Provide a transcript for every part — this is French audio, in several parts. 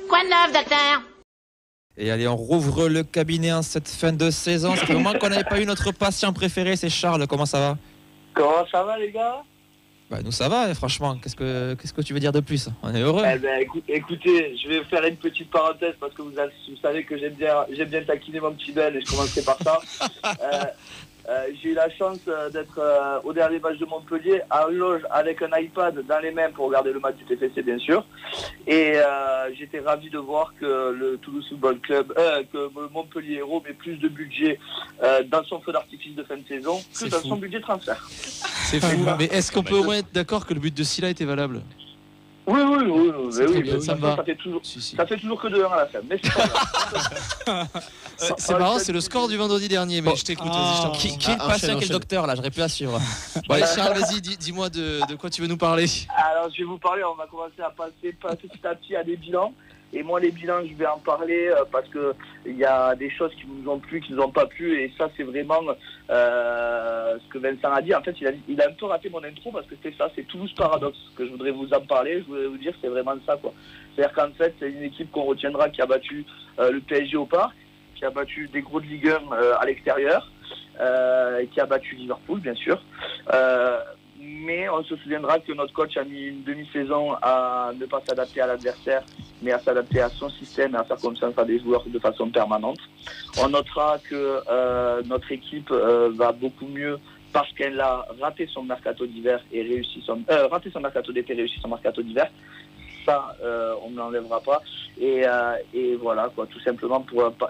Quoi de neuf, docteur? Et allez, on rouvre le cabinet en cette fin de saison. Ça fait vraiment qu'on n'avait pas eu notre patient préféré, c'est Charles. Comment ça va? Comment ça va les gars? Bah, nous ça va, franchement. Qu'est-ce que tu veux dire de plus? On est heureux. Eh ben, écoutez, je vais faire une petite parenthèse parce que vous savez que j'aime bien taquiner mon petit Ben et je commencerai par ça. J'ai eu la chance d'être au dernier match de Montpellier en loge avec un iPad dans les mains pour regarder le match du TFC bien sûr. Et j'étais ravi de voir que le Toulouse Football Club, que Montpellier Hérault met plus de budget dans son feu d'artifice de fin de saison que dans son budget transfert. C'est fou. Mais est-ce qu'on peut au moins être d'accord que le but de Silla était valable? Oui, ça me va. Ça fait toujours que 2-1 à la fin. Mais c'est pas grave. C'est marrant, c'est le score du vendredi dernier, mais je t'écoute. Qui est le patient, qui est le docteur là? J'aurais pu assurer. Bon, allez, Charles, vas-y, dis-moi de quoi tu veux nous parler. Alors, je vais vous parler, on va commencer à passer petit à petit à des bilans. Et moi, les bilans, je vais en parler parce qu'il y a des choses qui nous ont plu, qui nous ont pas plu. Et ça, c'est vraiment ce que Vincent a dit. En fait, il a un peu raté mon intro parce que c'est ça, c'est Toulouse Paradoxe que je voudrais vous en parler. Je voudrais vous dire, c'est vraiment ça, quoi. C'est-à-dire qu'en fait, c'est une équipe qu'on retiendra qui a battu le PSG au Parc, qui a battu des gros de Ligue 1 à l'extérieur, et qui a battu Liverpool, bien sûr. Mais on se souviendra que notre coach a mis une demi-saison à ne pas s'adapter à l'adversaire, mais à s'adapter à son système et à faire confiance à des joueurs de façon permanente. On notera que notre équipe va beaucoup mieux parce qu'elle a raté son mercato d'hiver et raté son mercato d'été et réussi son mercato d'hiver. Ça, on ne l'enlèvera pas. Et voilà, quoi, tout simplement.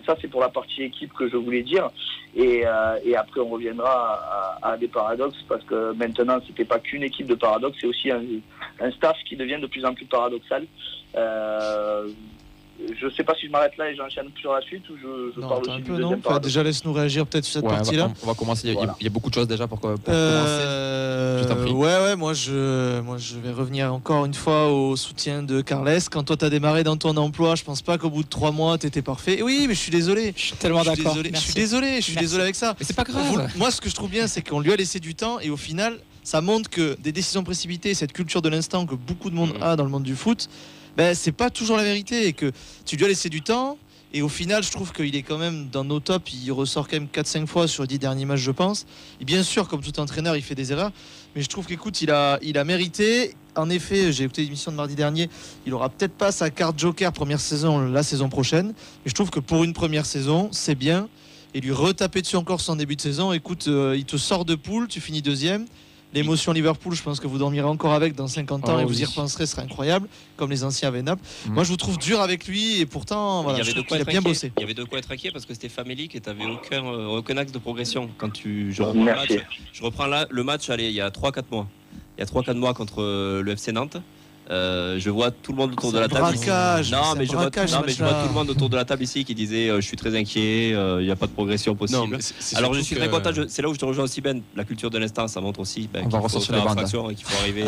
Ça, c'est pour la partie équipe que je voulais dire. Et après, on reviendra à des paradoxes parce que maintenant, c'était pas qu'une équipe de paradoxes, c'est aussi un staff qui devient de plus en plus paradoxal. Je sais pas si je m'arrête là et j'enchaîne sur la suite ou je parle aussi du deuxième paradoxe. Déjà, laisse-nous réagir peut-être sur cette partie-là. On va commencer. Il y a beaucoup de choses déjà pour commencer. Je t'en prie. Ouais, moi je vais revenir encore une fois au soutien de Carles. Quand toi t'as démarré dans ton emploi, je pense pas qu'au bout de 3 mois t'étais parfait. Et oui, mais je suis désolé. Je suis tellement d'accord. Je suis désolé avec ça. Mais c'est pas grave. Moi, ce que je trouve bien, c'est qu'on lui a laissé du temps et au final, ça montre que des décisions précipitées, cette culture de l'instant que beaucoup de monde a dans le monde du foot, c'est pas toujours la vérité et que tu lui as laissé du temps. Et au final, je trouve qu'il est quand même dans nos tops. Il ressort quand même 4-5 fois sur les 10 derniers matchs, je pense. Et bien sûr, comme tout entraîneur, il fait des erreurs. Mais je trouve qu'écoute, il a mérité. En effet, j'ai écouté l'émission de mardi dernier. Il aura peut-être pas sa carte joker première saison la saison prochaine. Mais je trouve que pour une première saison, c'est bien. Et lui retaper dessus encore son début de saison. Écoute, il te sort de poule, tu finis deuxième. L'émotion Liverpool, je pense que vous dormirez encore avec dans 50 ans et vous y repenserez, ce sera incroyable, comme les anciens avec Naples. Moi, je vous trouve dur avec lui et pourtant, voilà, je trouve qu'il a bien bossé. Il y avait de quoi être inquiet parce que c'était famélique et tu n'avais aucun axe de progression. Quand je reprends le match, allez, il y a 3-4 mois. Il y a 3-4 mois contre le FC Nantes. Je vois tout le monde autour de la table ici. Je vois tout le monde autour de la table ici qui disait je suis très inquiet, il n'y a pas de progression possible. Alors je suis très content, c'est là où je te rejoins aussi Ben, la culture de l'instant ça montre aussi qu'il faut faire abstraction et qu'il faut arriver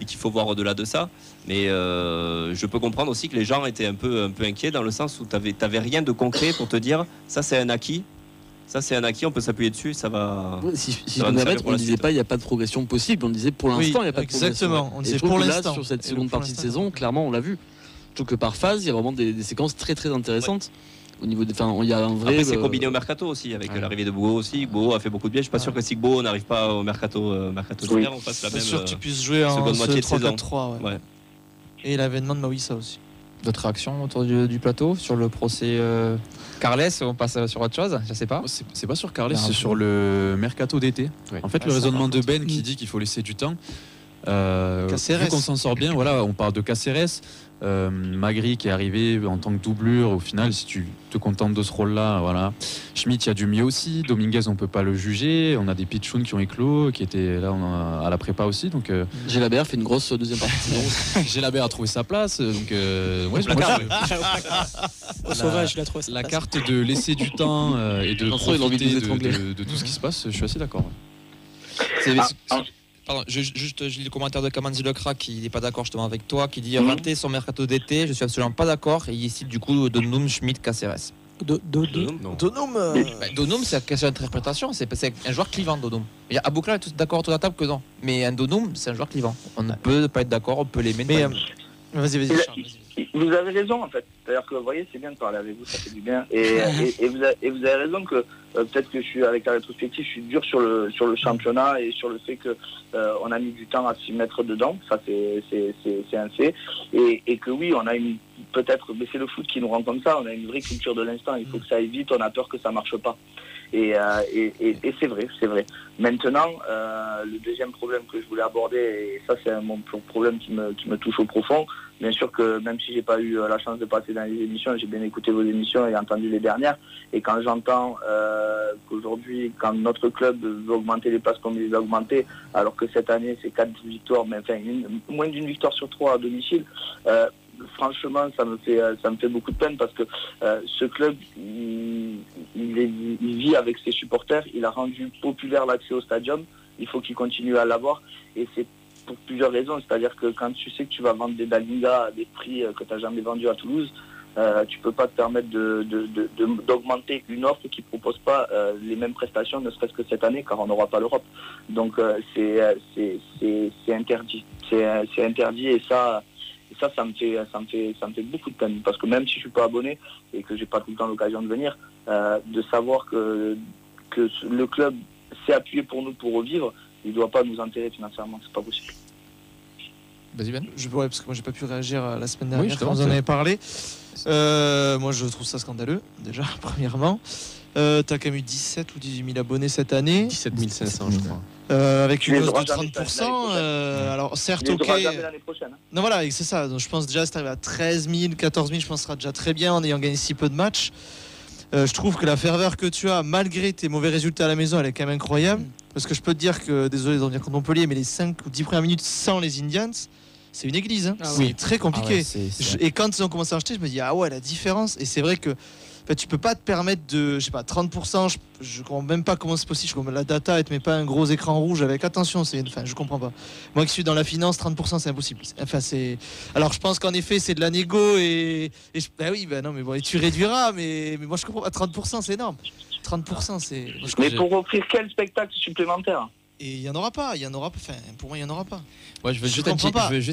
et qu'il faut voir au-delà de ça. Mais je peux comprendre aussi que les gens étaient un peu inquiets dans le sens où tu n'avais rien de concret pour te dire ça c'est un acquis. Ça, c'est un acquis, on peut s'appuyer dessus, ça va. Si je peux me permettre, on ne disait pas il n'y a pas de progression possible, on disait pour l'instant il n'y a pas de progression. Exactement, on disait pour l'instant. Sur cette seconde partie de saison, clairement, on l'a vu. Je trouve que par phase, il y a vraiment des séquences très très intéressantes. Au niveau il y a un vrai. Après, c'est combiné au mercato aussi, avec l'arrivée de Bogo aussi. Bogo a fait beaucoup de bien. Je suis pas sûr que si Bogo n'arrive pas au mercato d'hiver, on fasse la même. C'est sûr que tu puisses jouer en seconde moitié de saison. 3-4-3. Ouais. Et l'avènement de Mawissa aussi. D'autres réactions autour du plateau sur le procès Carles? On passe sur autre chose, je sais pas. C'est pas sur Carles, c'est sur le mercato d'été. En fait, le raisonnement de Ben qui dit qu'il faut laisser du temps. Vu qu'on s'en sort bien, voilà, on parle de Caceres, Magri qui est arrivé en tant que doublure. Au final, si tu te contentes de ce rôle-là, voilà. Schmitt, il y a du mieux aussi. Dominguez, on peut pas le juger. On a des pitchouns qui ont éclos, qui étaient là à la prépa aussi. Donc, Gélabert fait une grosse deuxième partie de saison. Gélabert a trouvé sa place. Donc, au sauvage, il a trouvé sa place. La carte de laisser du temps et de profiter de tout ce qui se passe, je suis assez d'accord. Pardon, je lis le commentaire de Kamanzi Lecra qui n'est pas d'accord justement avec toi, qui dit rater son mercato d'été, je suis absolument pas d'accord, et il cite du coup de Noum, Schmitt, Caceres. Donum, c'est la question d'interprétation. C'est un joueur clivant, Donum. Aboukla est tous d'accord autour de la table que non. Mais un Donum, c'est un joueur clivant. On ne peut pas être d'accord, on peut l'aimer. Vas-y, Charles. Vous avez raison en fait. C'est-à-dire que vous voyez, c'est bien de parler avec vous, ça fait du bien. Et vous avez raison que peut-être que je suis avec la rétrospective, je suis dur sur le championnat et sur le fait que on a mis du temps à s'y mettre dedans. Ça c'est un fait. Et que oui, on a peut-être, mais c'est le foot qui nous rend comme ça. On a une vraie culture de l'instant. Il faut que ça aille vite. On a peur que ça marche pas. Et c'est vrai. Maintenant, le deuxième problème que je voulais aborder, et ça c'est mon problème qui me touche au profond. Bien sûr que même si j'ai pas eu la chance de passer dans les émissions, j'ai bien écouté vos émissions et entendu les dernières. Et quand j'entends qu'aujourd'hui, quand notre club veut augmenter les places comme il les a augmentées, alors que cette année c'est 4 victoires, mais enfin moins d'une victoire sur 3 à domicile. Franchement, ça me fait beaucoup de peine parce que ce club, il vit avec ses supporters. Il a rendu populaire l'accès au stadium. Il faut qu'il continue à l'avoir. Et c'est pour plusieurs raisons. C'est-à-dire que quand tu sais que tu vas vendre des Dalinga à des prix que tu n'as jamais vendus à Toulouse, tu peux pas te permettre d'augmenter une offre qui propose pas les mêmes prestations, ne serait-ce que cette année, car on n'aura pas l'Europe. Donc c'est interdit. C'est interdit et ça me fait beaucoup de peine parce que même si je suis pas abonné et que j'ai pas tout le temps l'occasion de venir, de savoir que le club s'est appuyé pour nous pour revivre, il doit pas nous enterrer financièrement, c'est pas possible. Vas-y Ben. Parce que moi j'ai pas pu réagir la semaine dernière quand vous en avez parlé. Moi je trouve ça scandaleux déjà premièrement. T'as quand même eu 17 ou 18 000 abonnés cette année. 17 500 je crois. Avec une hausse de 30%. Alors certes, ok. Non voilà, c'est ça. Donc, je pense déjà c'est arrivé à 13 000, 14 000, je pense que ce sera déjà très bien en ayant gagné si peu de matchs. Je trouve que la ferveur que tu as, malgré tes mauvais résultats à la maison, elle est quand même incroyable. Parce que je peux te dire que, désolé d'en dire contre Montpellier, mais les 5 ou 10 premières minutes sans les Indians, c'est une église. Hein. C'est très compliqué. Et quand ils ont commencé à acheter, je me dis, ah ouais, la différence. Et c'est vrai que tu peux pas te permettre de, je sais pas, 30%, je comprends même pas comment c'est possible. La data, elle te met pas un gros écran rouge avec attention, je comprends pas. Moi qui suis dans la finance, 30% c'est impossible. Alors je pense qu'en effet c'est de la négo et non mais bon, et tu réduiras, mais moi je comprends pas, 30% c'est énorme. 30% c'est. Mais pour offrir quel spectacle supplémentaire? Et il y en aura pas, pour moi il y en aura pas. Moi je veux juste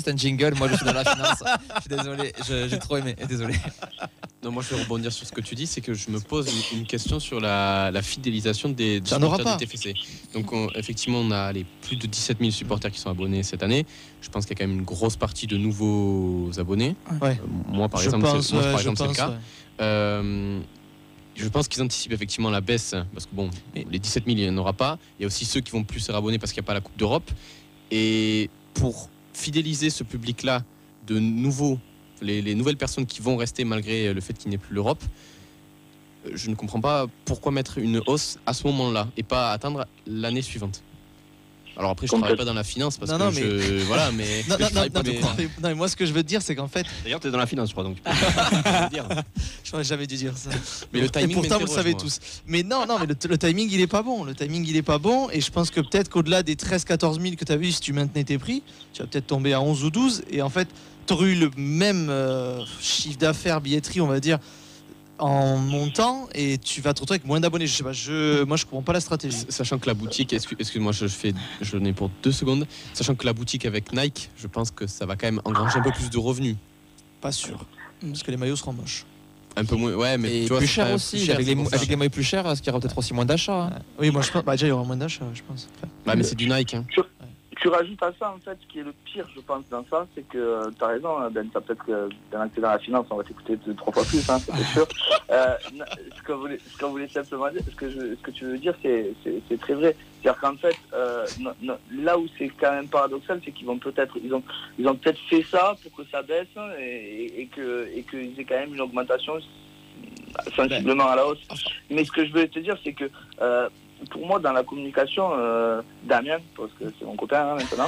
un jingle, moi je suis dans la finance. Je suis désolé, j'ai trop aimé, désolé. Non, moi je vais rebondir sur ce que tu dis, c'est que je me pose une question sur la fidélisation des supporters du TFC. Donc effectivement on a plus de 17 000 supporters qui sont abonnés cette année. Je pense qu'il y a quand même une grosse partie de nouveaux abonnés. Ouais. Moi par exemple c'est le cas. Ouais. Je pense qu'ils anticipent effectivement la baisse parce que bon, les 17 000 il n'y en aura pas. Il y a aussi ceux qui vont plus se rabonner parce qu'il n'y a pas la Coupe d'Europe. Et pour fidéliser ce public-là de nouveaux, les nouvelles personnes qui vont rester malgré le fait qu'il n'y ait plus l'Europe, je ne comprends pas pourquoi mettre une hausse à ce moment-là et pas attendre l'année suivante. Alors après, je ne travaille pas dans la finance parce que voilà, mais non, mais moi ce que je veux te dire, c'est qu'en fait. D'ailleurs, tu es dans la finance, je crois, donc tu peux le dire. Je n'aurais jamais dû dire ça. Mais le timing, et pourtant, vous le savez tous. Mais non, mais le timing, il est pas bon. Le timing, il est pas bon. Et je pense que peut-être qu'au-delà des 13-14 000 que tu as vu, si tu maintenais tes prix, tu vas peut-être tomber à 11 ou 12. Et en fait, tu aurais eu le même chiffre d'affaires, billetterie, on va dire, en montant, et tu vas te retrouver avec moins d'abonnés. Je sais pas, moi je comprends pas la stratégie. Sachant que la boutique, excuse-moi, je n'ai pour 2 secondes. Sachant que la boutique avec Nike, je pense que ça va quand même engranger un peu plus de revenus. Pas sûr, parce que les maillots seront moches. Un peu moins, ouais, mais et tu vois, plus cher aussi. Avec les maillots plus chers, est-ce qu'il y aura peut-être aussi moins d'achats? Oui, moi je pense. Déjà il y aura moins d'achats, je pense. Mais c'est du Nike. Hein. Tu rajoutes à ça, en fait, ce qui est le pire, je pense, dans ça, c'est que tu as raison, Ben, ça peut-être que dans la finance, on va t'écouter 2-3 fois plus, hein, c'est sûr. Ce qu'on voulait simplement dire, ce que tu veux dire, c'est très vrai. C'est-à-dire qu'en fait, là où c'est quand même paradoxal, c'est qu'ils vont peut-être, ils ont peut-être fait ça pour que ça baisse et qu'ils aient quand même une augmentation sensiblement à la hausse. Mais ce que je veux te dire, c'est que pour moi, dans la communication, Damien, parce que c'est mon copain maintenant,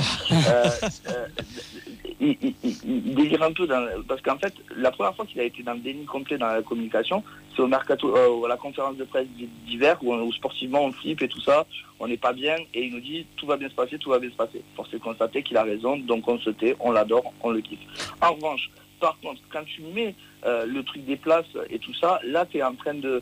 il délire un peu, parce qu'en fait, la première fois qu'il a été dans le déni complet dans la communication, c'est au mercato, à la conférence de presse d'hiver, où sportivement on flippe et tout ça, on n'est pas bien, et il nous dit tout va bien se passer, tout va bien se passer. Force est de constater qu'il a raison, donc on se tait, on l'adore, on le kiffe. En revanche, Par contre, quand tu mets le truc des places et tout ça, là, tu es en train de,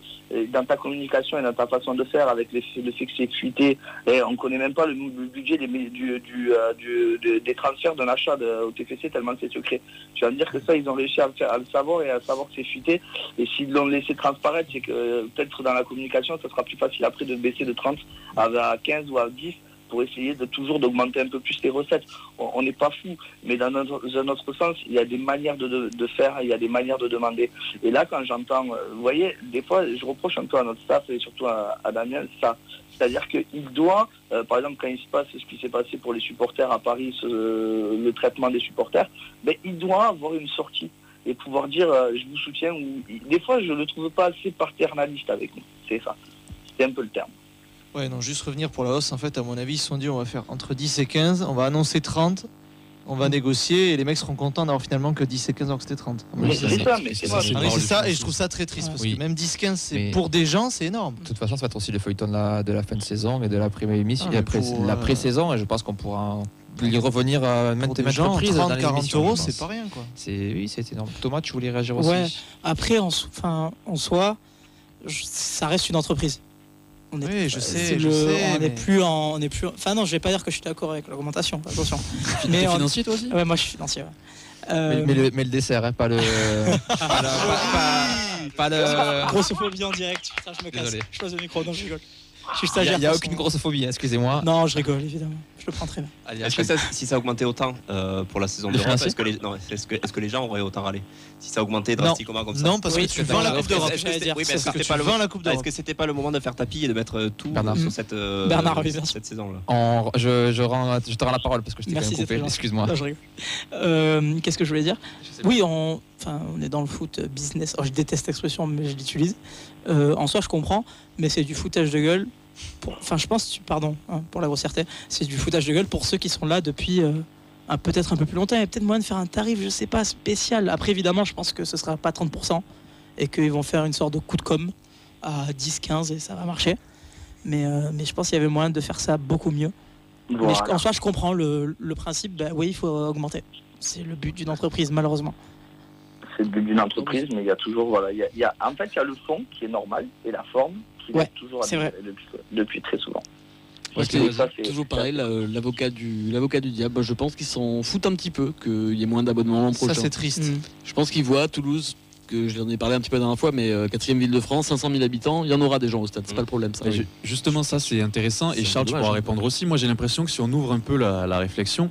dans ta communication et dans ta façon de faire, avec le fait que c'est fuité, et on ne connaît même pas le budget des transferts d'un achat au TFC tellement c'est secret. Tu vas me dire que ça, ils ont réussi à le savoir et à savoir que c'est fuité. Et s'ils l'ont laissé transparaître, c'est que peut-être dans la communication, ça sera plus facile après de baisser de 30 à 15 ou à 10. Pour essayer toujours d'augmenter un peu plus les recettes. On n'est pas fou, mais dans notre sens, il y a des manières de faire, il y a des manières de demander. Et là, quand j'entends, vous voyez, des fois, je reproche un peu à notre staff et surtout à Damien, ça. C'est-à-dire qu'il doit, par exemple, quand il se passe ce qui s'est passé pour les supporters à Paris, le traitement des supporters, il doit avoir une sortie et pouvoir dire je vous soutiens. Des fois, je ne le trouve pas assez paternaliste avec nous. C'est ça. C'est un peu le terme. Ouais, non, juste revenir pour la hausse, en fait, à mon avis, ils se sont dit on va faire entre 10 et 15, on va annoncer 30, on va négocier et les mecs seront contents d'avoir finalement que 10 et 15 alors que c'était 30. C'est ça, et je trouve ça très triste parce que même 10-15, c'est pour des gens, c'est énorme. De toute façon, ça va être aussi le feuilleton de la fin de saison et de la pré-saison, et je pense qu'on pourra y revenir à maintes reprises. 30-40 euros, c'est pas rien, quoi. Oui, c'est énorme. Thomas, tu voulais réagir aussi? Ouais, après, en soi, ça reste une entreprise. Oui, je sais. On n'est plus. Enfin non, je vais pas dire que je suis d'accord avec l'augmentation. Attention. Mais financier toi aussi? Ouais, moi je suis financier. Ouais. Mais le dessert, hein, pas le. pas le. Grossophobie en direct. Putain, je me casse. Désolé. Je pose le micro. Non, je rigole. Je suis stagiaire. Il n'y a aucune grossophobie, excusez-moi. Non, je rigole évidemment. Je le prends très bien. Est-ce que si ça augmentait autant pour la saison d'Europe, est-ce que les gens auraient autant râlé si ça augmentait drastiquement comme ça? Non, parce que tu vends la Coupe d'Europe. Est-ce que c'était pas le moment de faire tapis et de mettre tout sur cette saison-là? Je te rends la parole parce que je t'ai quand même coupé. Excuse-moi. Je rigole. Qu'est-ce que je voulais dire? Oui, on est dans le foot business. Je déteste l'expression, mais je l'utilise. En soi, je comprends, mais c'est du foutage de gueule. Je pense, pour la grossièreté, c'est du foutage de gueule pour ceux qui sont là depuis peut-être un peu plus longtemps. Il y a peut-être moyen de faire un tarif, je sais pas, spécial. Après, évidemment, je pense que ce sera pas 30% et qu'ils vont faire une sorte de coup de com' à 10-15 et ça va marcher. Mais je pense qu'il y avait moyen de faire ça beaucoup mieux. Voilà. Mais en soi, je comprends le principe. Oui, il faut augmenter. C'est le but d'une entreprise, malheureusement. C'est le but d'une entreprise, mais il y a toujours, en fait, il y a le fond qui est normal et la forme qui est toujours depuis très souvent. C'est toujours pareil, l'avocat du diable. Je pense qu'ils s'en foutent un petit peu qu'il y ait moins d'abonnements l'an prochain. Ça, c'est triste. Je pense qu'ils voient Toulouse, que je leur ai parlé un petit peu la dernière fois, mais 4e ville de France, 500 000 habitants, il y en aura des gens au stade, c'est pas le problème. Ça. Justement, ça c'est intéressant. Et Charles, tu pourras répondre aussi. Moi, j'ai l'impression que si on ouvre un peu la réflexion,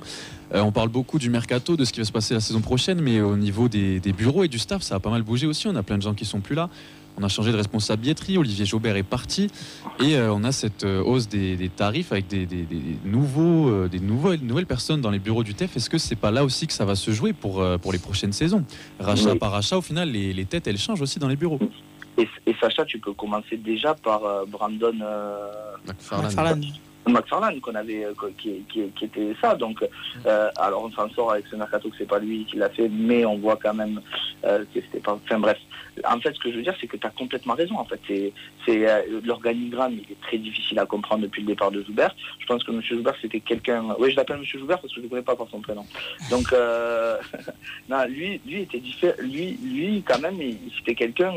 on parle beaucoup du mercato, de ce qui va se passer la saison prochaine, mais au niveau des bureaux et du staff, ça a pas mal bougé aussi. On a plein de gens qui sont plus là. On a changé de responsable billetterie, Olivier Jaubert est parti et on a cette hausse des tarifs avec des nouvelles personnes dans les bureaux du TEF. Est-ce que c'est pas là aussi que ça va se jouer pour les prochaines saisons? Rachat par rachat, au final, les têtes, elles changent aussi dans les bureaux. Et Sacha, tu peux commencer déjà par Brandon McFarlane qui était ça. Donc alors on s'en sort avec ce mercato que c'est pas lui qui l'a fait, mais on voit quand même que c'était pas. Enfin bref. En fait, ce que je veux dire, c'est que tu as complètement raison. En fait, c'est l'organigramme, il est très difficile à comprendre depuis le départ de Joubert. Je pense que M. Joubert, c'était quelqu'un. Oui, je l'appelle M. Joubert parce que je ne le connais pas par son prénom. Donc, non, lui était différent. Lui, quand même, c'était quelqu'un.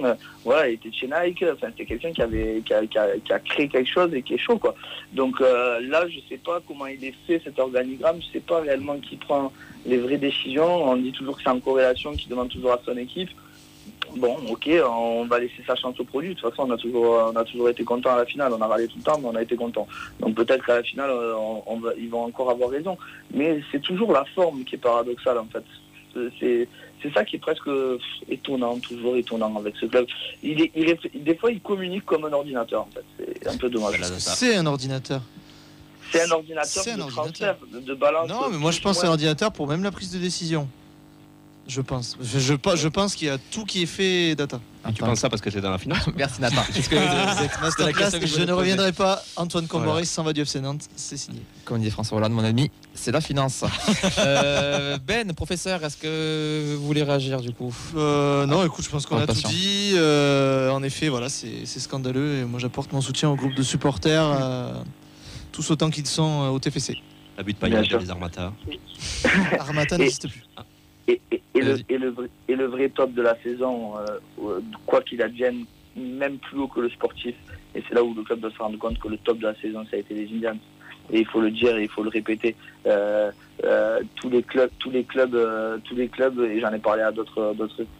Il était de chez Nike. Enfin, c'était quelqu'un qui a créé quelque chose et qui est chaud, quoi. Donc là, je sais pas comment il est fait cet organigramme. Je sais pas réellement qui prend les vraies décisions. On dit toujours que c'est en corrélation, qu'il demande toujours à son équipe. Bon, ok, on va laisser sa chance au produit. De toute façon, on a toujours été content à la finale. On a râlé tout le temps, mais on a été content. Donc peut-être qu'à la finale, ils vont encore avoir raison. Mais c'est toujours la forme qui est paradoxale, en fait. C'est ça qui est presque étonnant, toujours étonnant avec ce club. Des fois, il communique comme un ordinateur, en fait. C'est un peu dommage. C'est un ordinateur. C'est un ordinateur de transfert, de balance. Non, mais moi je pense que c'est un ordinateur pour même la prise de décision. Je pense. Je pense qu'il y a tout qui est fait data. Tu penses ça parce que tu es dans la finale? Merci Nathan. Je ne reviendrai pas. Antoine Comboris s'en va du FC Nantes. C'est signé. Comme dit François Hollande, mon ami, c'est la finance. Ben, professeur, est-ce que vous voulez réagir du coup? Non, écoute, je pense qu'on a tout dit. En effet, voilà, c'est scandaleux. Et moi, j'apporte mon soutien au groupe de supporters, tous autant qu'ils sont au TFC. L'abus de paillage des Armata. Armata n'existe plus. le vrai top de la saison, quoi qu'il advienne, même plus haut que le sportif. Et c'est là où le club doit se rendre compte que le top de la saison, ça a été les Indians. Et il faut le dire et il faut le répéter. Tous les clubs, et j'en ai parlé à d'autres.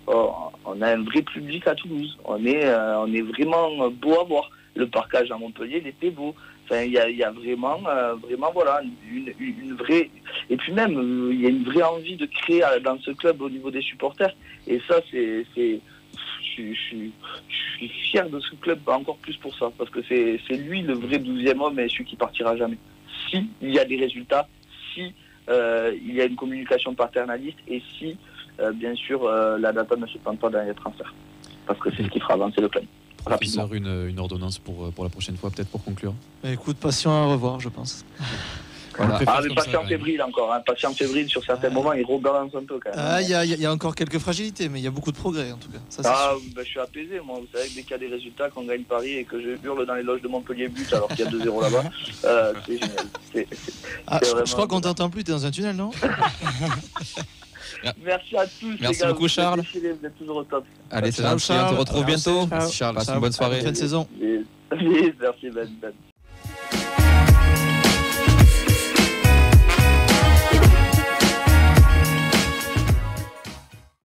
On a un vrai public à Toulouse. On est vraiment beau à voir. Le parcage à Montpellier, il était beau. Enfin, il y a vraiment voilà une vraie. Et puis même, il y a une vraie envie de créer dans ce club au niveau des supporters. Et ça, je suis fier de ce club encore plus pour ça, parce que c'est lui le vrai 12e homme et celui qui partira jamais. Si il y a des résultats, si il y a une communication paternaliste et si bien sûr la data ne se plante pas dans les transferts, parce que c'est ce qui fera avancer le club. Professeur, une ordonnance pour la prochaine fois, peut-être pour conclure. Écoute, patient à revoir, je pense. Voilà. Mais patient fébrile encore, patient fébrile sur certains moments, il rebalance un peu quand même. Il y a encore quelques fragilités, mais il y a beaucoup de progrès en tout cas. Ça, je suis apaisé, moi. Vous savez que dès qu'il y a des résultats, qu'on gagne Paris et que je hurle dans les loges de Montpellier but alors qu'il y a 2-0 là-bas, c'est génial. Je crois qu'on t'entend plus, t'es dans un tunnel, non? Merci à tous. Merci beaucoup, Charles. Vous êtes toujours au top. Allez, c'est gentil, on te retrouve bientôt. Merci, Charles. Passe une bonne soirée. Fin de saison. Merci, Ben.